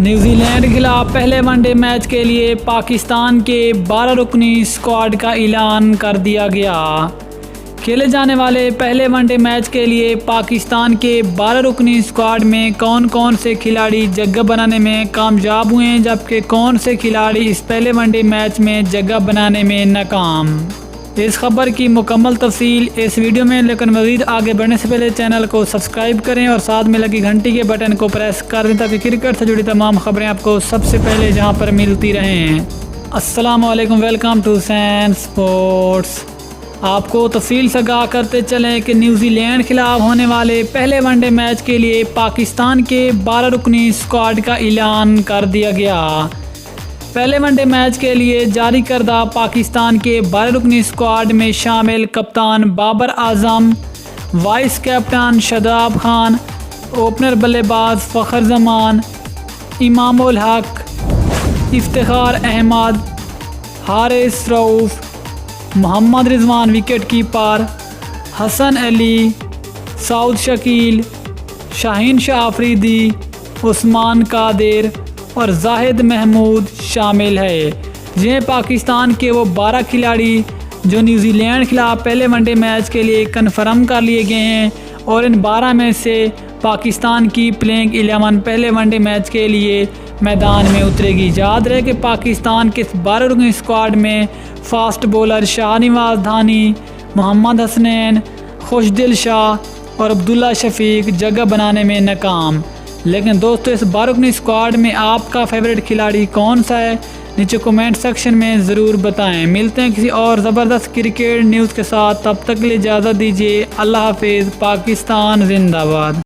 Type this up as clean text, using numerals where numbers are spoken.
New Zealand के खिलाफ पहले वनडे मैच के लिए पाकिस्तान के 12 रुकनी स्क्वाड का ऐलान कर दिया गया। खेले जाने वाले पहले वनडे मैच के लिए पाकिस्तान के 12 रुकनी स्क्वाड में कौन कौन से खिलाड़ी जगह बनाने में कामयाब हुए हैं, जबकि कौन से खिलाड़ी इस पहले वनडे मैच में जगह बनाने में नाकाम। इस खबर की मुकम्मल तफसील इस वीडियो में, लेकिन मज़ीद आगे बढ़ने से पहले चैनल को सब्सक्राइब करें और साथ में लगी घंटी के बटन को प्रेस कर दें ताकि क्रिकेट से जुड़ी तमाम खबरें आपको सबसे पहले जहां पर मिलती रहें। अस्सलाम वालेकुम, वेलकम टू सैन स्पोर्ट्स। आपको तफसील से आगाह करते चलें कि न्यूजीलैंड खिलाफ होने वाले पहले वनडे मैच के लिए पाकिस्तान के 12 रुकनी स्क्वाड का ऐलान कर दिया गया। पहले वनडे मैच के लिए जारी करदा पाकिस्तान के 12 रुकनी स्क्वाड में शामिल कप्तान Babar Azam, vice captain Shadab Khan, opener बल्लेबाज फ़खर जमान, इमामुल हक, इफ्तिखार अहमद, हारिस रऊफ, मोहम्मद रिजवान विकेट कीपर, हसन अली, सऊद शकील, शाहीन शाह अफरीदी, उस्मान कादिर और जाहिद महमूद शामिल है। जिन्हें पाकिस्तान के वो 12 खिलाड़ी जो न्यूजीलैंड के खिलाफ पहले वनडे मैच के लिए कन्फर्म कर लिए गए हैं, और इन 12 में से पाकिस्तान की प्लेइंग 11 पहले वनडे मैच के लिए मैदान में उतरेगी। याद रहे कि पाकिस्तान के 12 रुकनी स्क्वाड में फास्ट बॉलर शाहनवाज धानी, मोहम्मद हसनैन, खुशदिल शाह और अब्दुल्ला शफीक जगह बनाने में नाकाम। लेकिन दोस्तों, इस 12 रुकनी स्क्वाड में आपका फेवरेट खिलाड़ी कौन सा है, नीचे कमेंट सेक्शन में ज़रूर बताएं। मिलते हैं किसी और ज़बरदस्त क्रिकेट न्यूज़ के साथ, तब तक के लिए इजाज़त दीजिए। अल्लाह हाफिज़। पाकिस्तान जिंदाबाद।